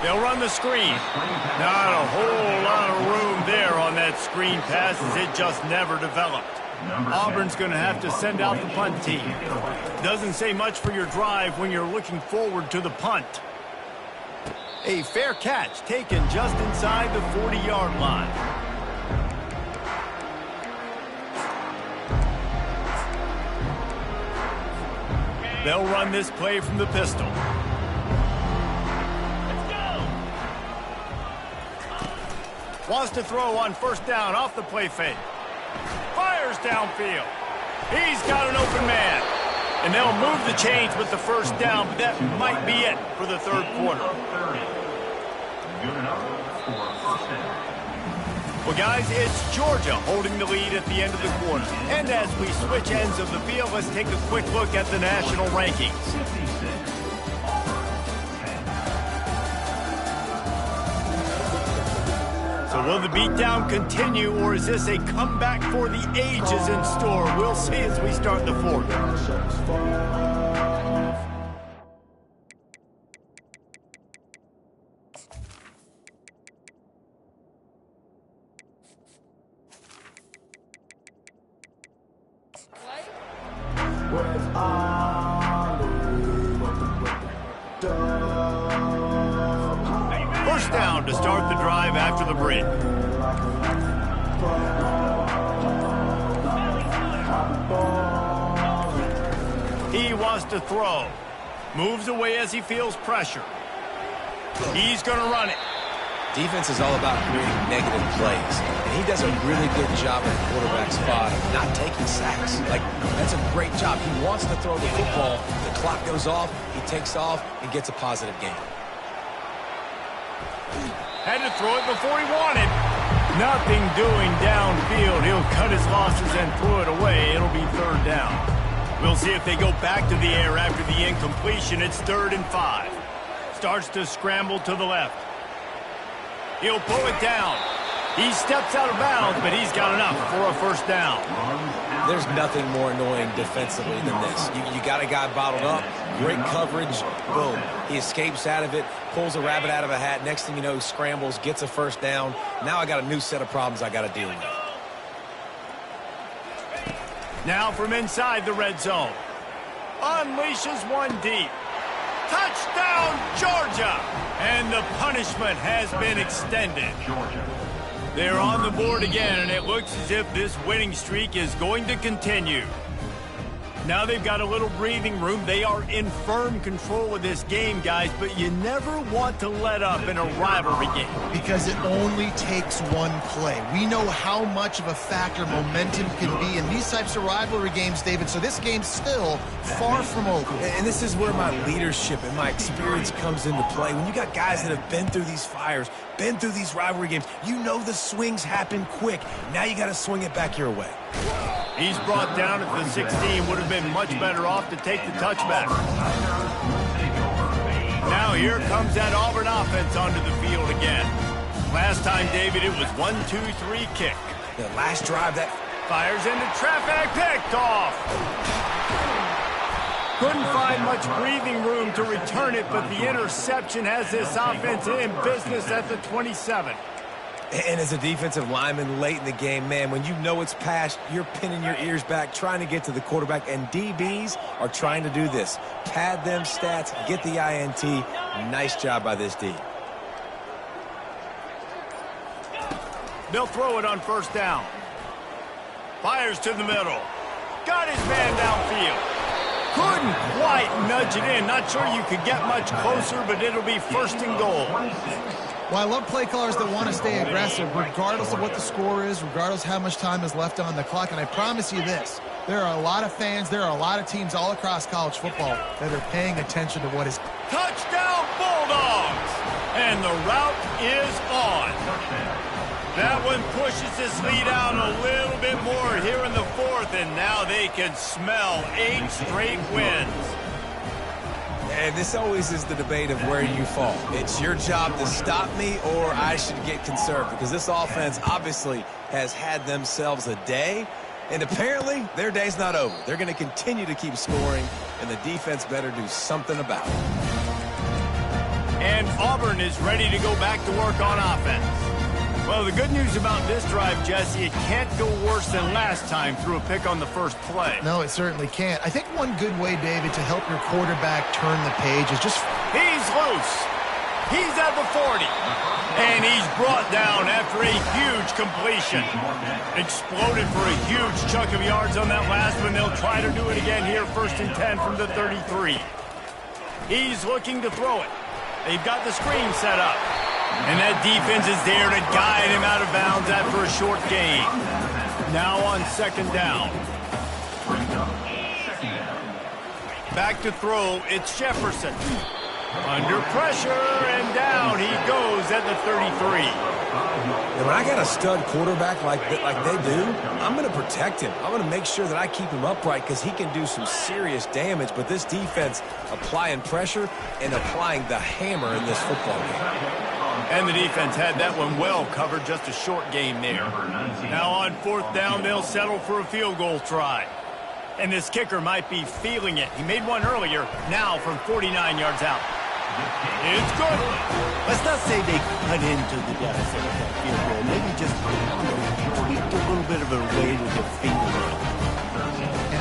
They'll run the screen. Not a whole lot of room there on that screen pass, as it just never developed. Auburn's going to have to send out the punt team. Doesn't say much for your drive when you're looking forward to the punt. A fair catch taken just inside the 40-yard line. They'll run this play from the pistol. Wants to throw on first down off the play fake. Fires downfield. He's got an open man. And they'll move the chains with the first down, but that might be it for the third quarter. Good enough for first down. Well, guys, it's Georgia holding the lead at the end of the quarter. And as we switch ends of the field, let's take a quick look at the national rankings. 56. So will the beatdown continue, or is this a comeback for the ages in store? We'll see as we start the fourth. First down to start the drive after the break. He wants to throw. Moves away as he feels pressure. He's going to run it. Defense is all about creating negative plays. And he does a really good job at the quarterback spot of not taking sacks. Like, that's a great job. He wants to throw the football. The clock goes off. He takes off and gets a positive gain. Had to throw it before he wanted. Nothing doing downfield. He'll cut his losses and throw it away. It'll be third down. We'll see if they go back to the air after the incompletion. It's 3rd and 5. Starts to scramble to the left. He'll pull it down. He steps out of bounds, but he's got enough for a first down. There's nothing more annoying defensively than this. You got a guy bottled up, great coverage, boom. He escapes out of it, pulls a rabbit out of a hat. Next thing you know, scrambles, gets a first down. Now I got a new set of problems I got to deal with. Now from inside the red zone. Unleashes one deep. Touchdown, Georgia! And the punishment has been extended. Georgia. They're on the board again, and it looks as if this winning streak is going to continue. Now they've got a little breathing room. They are in firm control of this game, guys, but you never want to let up in a rivalry game. Because it only takes one play. We know how much of a factor momentum can be in these types of rivalry games, David, so this game's still far from over. And this is where my leadership and my experience comes into play. When you got guys that have been through these fires, been through these rivalry games, you know the swings happen quick. Now you got to swing it back your way. He's brought down at the 16. Would have been much better off to take the touchback. Now here comes that Auburn offense onto the field again. Last time, David, it was 1-2-3 kick. The last drive that fires into traffic, picked off. Couldn't find much breathing room to return it, but the interception has this offense in business at the 27. And as a defensive lineman late in the game, man, when you know it's past, you're pinning your ears back, trying to get to the quarterback, and DBs are trying to do this. Pad them stats, get the INT. Nice job by this D. They'll throw it on first down. Fires to the middle. Got his man downfield. Couldn't quite nudge it in. Not sure you could get much closer, but it'll be 1st and goal. Well, I love play callers that want to stay aggressive regardless of what the score is, regardless how much time is left on the clock. And I promise you this, there are a lot of fans, there are a lot of teams all across college football that are paying attention to what is. Touchdown, Bulldogs! And the route is on. That one pushes this lead out a little bit more here in the 4th, and now they can smell 8 straight wins. And this always is the debate of where you fall. It's your job to stop me, or I should get conserved, because this offense obviously has had themselves a day, and apparently their day's not over. They're going to continue to keep scoring, and the defense better do something about it. And Auburn is ready to go back to work on offense. Well, the good news about this drive, Jesse, it can't go worse than last time through a pick on the first play. No, it certainly can't. I think one good way, David, to help your quarterback turn the page is just... He's loose. He's at the 40. And he's brought down after a huge completion. Exploded for a huge chunk of yards on that last one. They'll try to do it again here, 1st and 10 from the 33. He's looking to throw it. They've got the screen set up. And that defense is there to guide him out of bounds after a short gain. Now on second down. Back to throw, it's Jefferson. Under pressure, and down he goes at the 33. And when I got a stud quarterback like they do, I'm going to protect him. I'm going to make sure that I keep him upright because he can do some serious damage. But this defense applying pressure and applying the hammer in this football game. And the defense had that one well covered, just a short game there. Now on fourth down, they'll settle for a field goal try. And this kicker might be feeling it. He made one earlier, now from 49 yards out. It's good. Let's not say they cut into the deficit of that field goal. Maybe just tweaked a little bit of a way to defeat the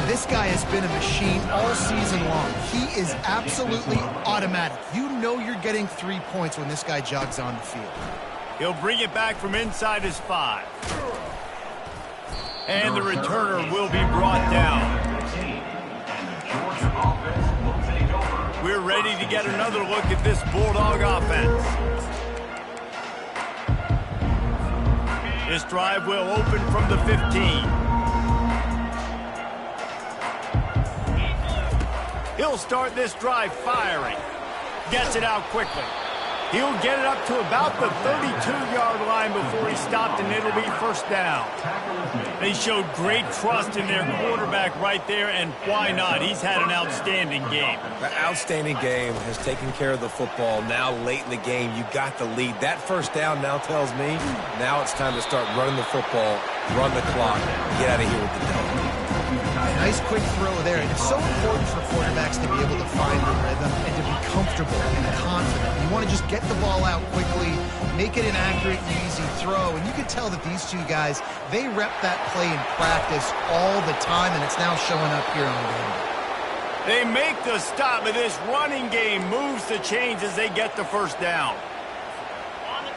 And this guy has been a machine all season long. He is absolutely automatic. You know you're getting 3 points when this guy jogs on the field. He'll bring it back from inside his 5. And the returner will be brought down. We're ready to get another look at this Bulldog offense. This drive will open from the 15. He'll start this drive firing. Gets it out quickly. He'll get it up to about the 32-yard line before he stopped, and it'll be first down. They showed great trust in their quarterback right there, and why not? He's had an outstanding game. An outstanding game, has taken care of the football. Now late in the game, you got the lead. That first down now tells me now it's time to start running the football, run the clock, get out of here with the dub. Nice quick throw there. And it's so important for quarterbacks to be able to find the rhythm and to be comfortable and confident. You want to just get the ball out quickly, make it an accurate and easy throw. And you can tell that these two guys, they rep that play in practice all the time, and it's now showing up here on game. They make the stop, but this running game moves the chains as they get the first down.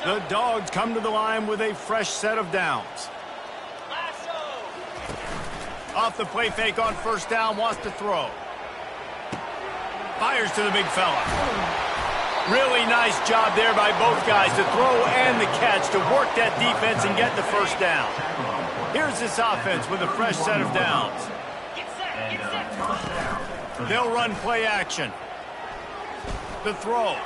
The Dogs come to the line with a fresh set of downs. Off the play fake on first down, wants to throw. Fires to the big fella. Really nice job there by both guys to throw and the catch to work that defense and get the first down. Here's this offense with a fresh set of downs. They'll run play action. The throw.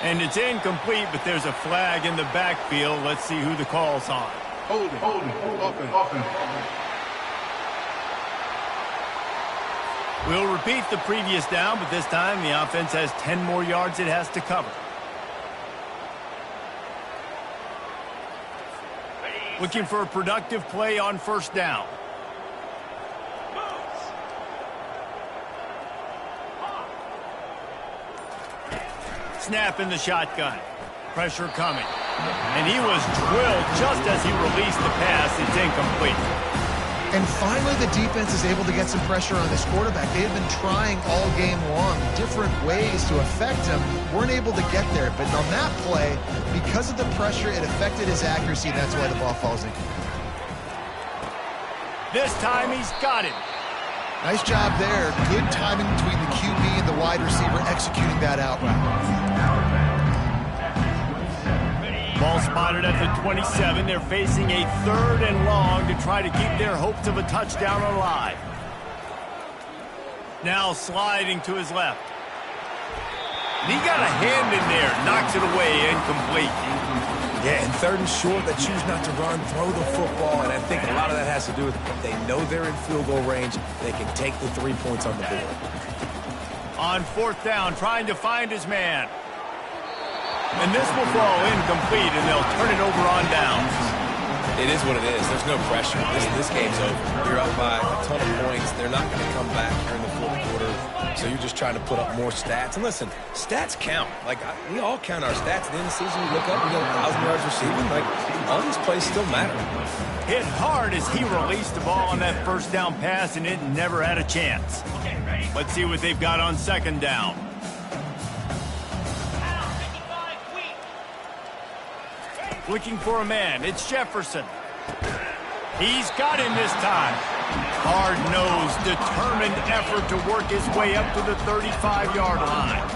And it's incomplete, but there's a flag in the backfield. Let's see who the call's on. Holding, offense. We'll repeat the previous down, but this time the offense has 10 more yards it has to cover. Looking for a productive play on first down. Snap in the shotgun. Pressure coming. And he was drilled just as he released the pass. It's incomplete. And finally, the defense is able to get some pressure on this quarterback. They have been trying all game long different ways to affect him. Weren't able to get there. But on that play, because of the pressure, it affected his accuracy, and that's why the ball falls in. This time, he's got it. Nice job there. Good timing between the QB and the wide receiver executing that out route. Ball spotted at the 27. They're facing a 3rd and long to try to keep their hopes of a touchdown alive. Now sliding to his left. He got a hand in there. Knocks it away. Incomplete. Yeah, and 3rd and short, they choose not to run, throw the football, and I think a lot of that has to do with they know they're in field goal range. They can take the 3 points on the board. On 4th down, trying to find his man. And this will fall incomplete, and they'll turn it over on downs. It is what it is. There's no pressure. This game's over. You're up by a ton of points. They're not going to come back here in the 4th quarter. So you're just trying to put up more stats. And listen, stats count. We all count our stats. At the end of the season, we look up, we got 1,000 yards receiving. All these plays still matter. Hit hard as he released the ball on that first down pass, and it never had a chance. Let's see what they've got on 2nd down. Looking for a man. It's Jefferson. He's got him this time. Hard-nosed, determined effort to work his way up to the 35-yard line.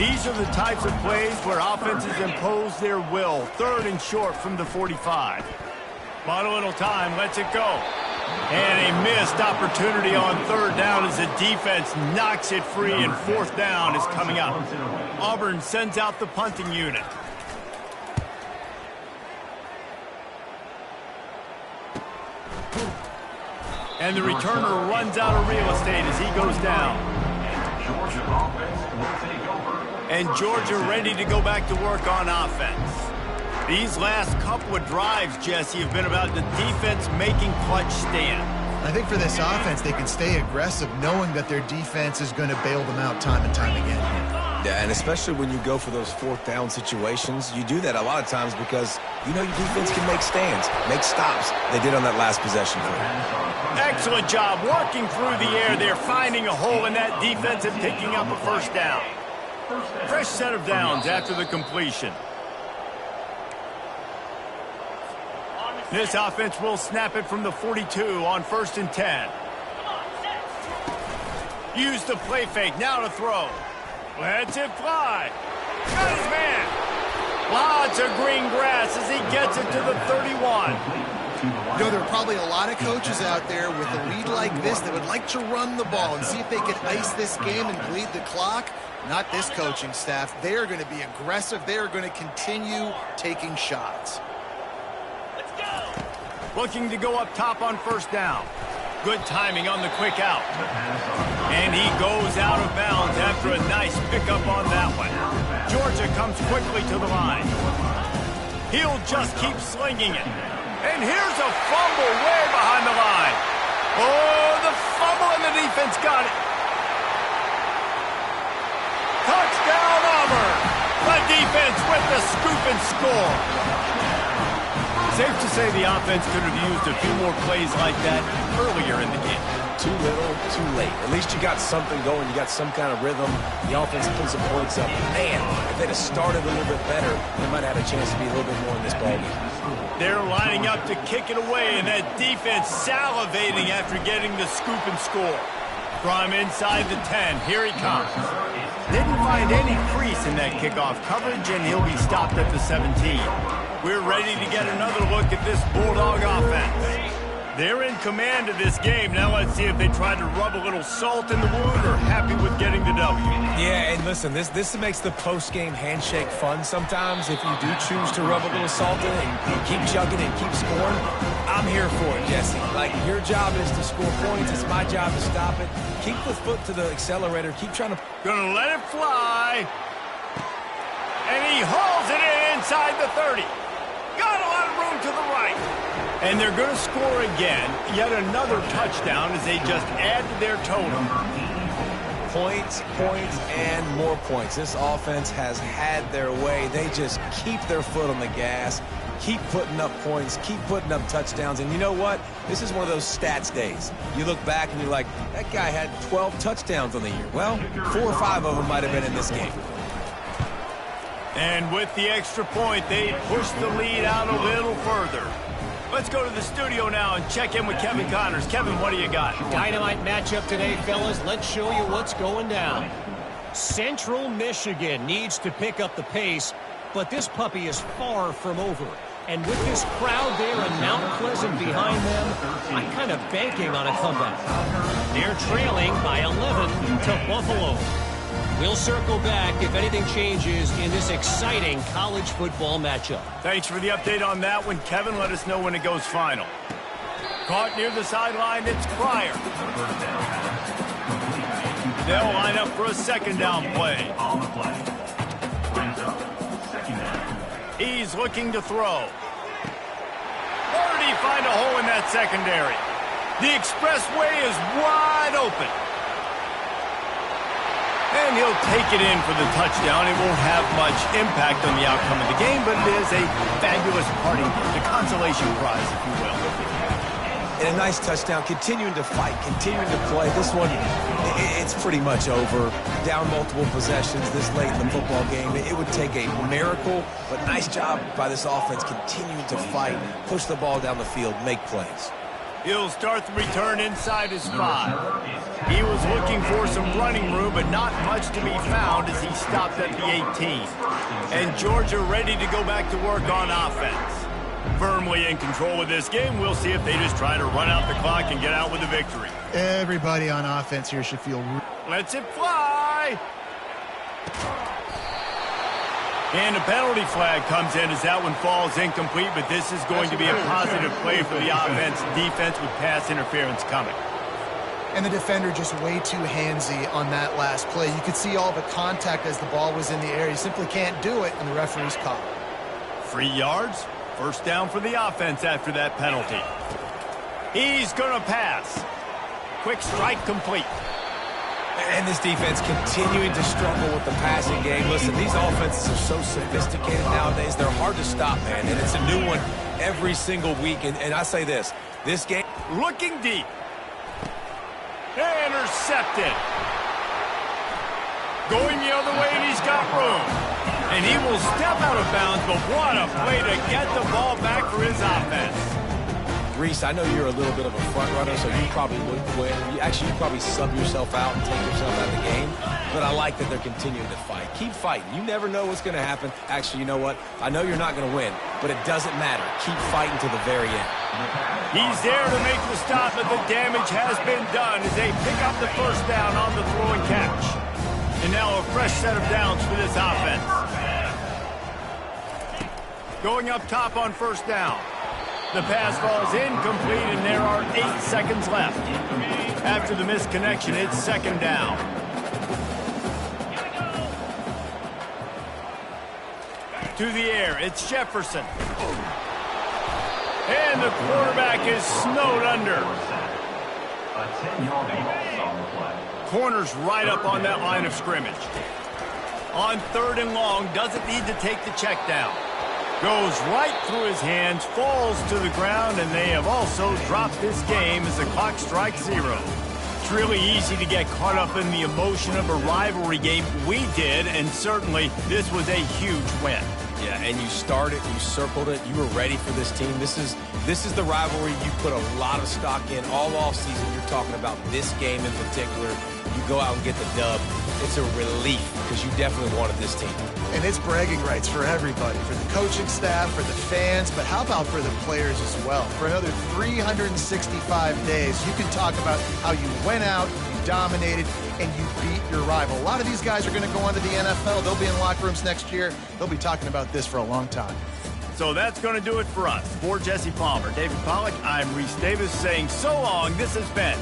These are the types of plays where offenses impose their will. 3rd and short from the 45. Bought a little time, lets it go. And a missed opportunity on 3rd down as the defense knocks it free, and 4th down is coming up. Auburn sends out the punting unit. And the returner runs out of real estate as he goes down. And Georgia ready to go back to work on offense. These last couple of drives, Jesse, have been about the defense making clutch stand. I think for this offense, they can stay aggressive knowing that their defense is going to bail them out time and time again. Yeah, and especially when you go for those 4th down situations, you do that a lot of times because you know your defense can make stands, make stops. They did on that last possession for them. Excellent job working through the air there, finding a hole in that defense and picking up a 1st down. Fresh set of downs after the completion. This offense will snap it from the 42 on 1st and 10. Use the play fake, now to throw. Lets it fly. Got his man. Lots of green grass as he gets it to the 31. You know, there are probably a lot of coaches out there with a lead like this that would like to run the ball and see if they could ice this game and bleed the clock. Not this coaching staff. They are going to be aggressive. They are going to continue taking shots. Looking to go up top on 1st down. Good timing on the quick out. And he goes out of bounds after a nice pickup on that one. Georgia comes quickly to the line. He'll just keep slinging it. And here's a fumble way behind the line. Oh, the fumble and the defense got it. Touchdown Auburn. The defense with the scoop and score. Safe to say the offense could have used a few more plays like that earlier in the game. Too little, too late. At least you got something going. You got some kind of rhythm. The offense put some points up. Man, if they'd have started a little bit better, they might have had a chance to be a little bit more in this ballgame. They're lining up to kick it away, and that defense salivating after getting the scoop and score. From inside the 10, here he comes. Didn't find any crease in that kickoff coverage, and he'll be stopped at the 17. We're ready to get another look at this Bulldog offense. They're in command of this game. Now let's see if they try to rub a little salt in the wound or happy with getting the W. Yeah, and listen, this makes the post-game handshake fun sometimes. If you do choose to rub a little salt in and keep chugging and keep scoring, I'm here for it, Jesse. Like, your job is to score points. It's my job to stop it. Keep the foot to the accelerator. Keep trying to... Gonna let it fly. And he hauls it in inside the 30. Got a lot of room to the right. And they're going to score again. Yet another touchdown as they just add to their total. Points, points, and more points. This offense has had their way. They just keep their foot on the gas, keep putting up points, keep putting up touchdowns. And you know what? This is one of those stats days. You look back and you're like, that guy had 12 touchdowns on the year. Well, 4 or 5 of them might have been in this game. And with the extra point, they push the lead out a little further. Let's go to the studio now and check in with Kevin Connors. Kevin, what do you got? Dynamite matchup today, fellas. Let's show you what's going down. Central Michigan needs to pick up the pace, but this puppy is far from over. And with this crowd there and Mount Pleasant behind them, I'm kind of banking on a comeback. They're trailing by 11 to Buffalo. We'll circle back if anything changes in this exciting college football matchup. Thanks for the update on that one, Kevin. Let us know when it goes final. Caught near the sideline, it's Pryor. They'll line up for a 2nd down play. He's looking to throw. Where did he find a hole in that secondary? The expressway is wide open. And he'll take it in for the touchdown. It won't have much impact on the outcome of the game, but it is a fabulous parting gift, a consolation prize, if you will. And a nice touchdown, continuing to fight, continuing to play. This one, it's pretty much over. Down multiple possessions this late in the football game. It would take a miracle, but nice job by this offense continuing to fight, push the ball down the field, make plays. He'll start the return inside his 5. He was looking for some running room, but not much to be found as he stopped at the 18. And Georgia ready to go back to work on offense. Firmly in control of this game. We'll see if they just try to run out the clock and get out with a victory. Everybody on offense here should feel... Lets it fly. And a penalty flag comes in as that one falls incomplete, but this is going to be a positive play for the offense. Defense with pass interference coming. And the defender just way too handsy on that last play. You could see all the contact as the ball was in the air. He simply can't do it, and the referee's caught. 3 yards. First down for the offense after that penalty. He's going to pass. Quick strike complete. And this defense continuing to struggle with the passing game. Listen, these offenses are so sophisticated nowadays. They're hard to stop, man. And it's a new one every single week. And I say this game... Looking deep. Intercepted. Going the other way, and he's got room. And he will step out of bounds, but what a play to get the ball back for his offense. Reese, I know you're a little bit of a front runner, so you probably wouldn't win. You probably sub yourself out and take yourself out of the game. But I like that they're continuing to fight. Keep fighting. You never know what's going to happen. Actually, you know what? I know you're not going to win, but it doesn't matter. Keep fighting to the very end. He's there to make the stop, but the damage has been done as they pick up the first down on the throw and catch. And now a fresh set of downs for this offense. Going up top on first down. The pass falls incomplete, and there are 8 seconds left. After the missed connection, it's second down. To the air, it's Jefferson. And the quarterback is snowed under. Corner's right up on that line of scrimmage. On 3rd and long, doesn't need to take the check down. Goes right through his hands, falls to the ground, and they have also dropped this game as the clock strikes 0. It's really easy to get caught up in the emotion of a rivalry game. We did, and certainly this was a huge win. Yeah, and you started, you circled it, you were ready for this team. This is the rivalry you put a lot of stock in all offseason. You're talking about this game in particular. You go out and get the dub. It's a relief because you definitely wanted this team. And it's bragging rights for everybody, for the coaching staff, for the fans, but how about for the players as well? For another 365 days, you can talk about how you went out, you dominated, and you beat your rival. A lot of these guys are going to go on to the NFL. They'll be in locker rooms next year. They'll be talking about this for a long time. So that's going to do it for us. For Jesse Palmer, David Pollack, I'm Reese Davis saying so long. This has been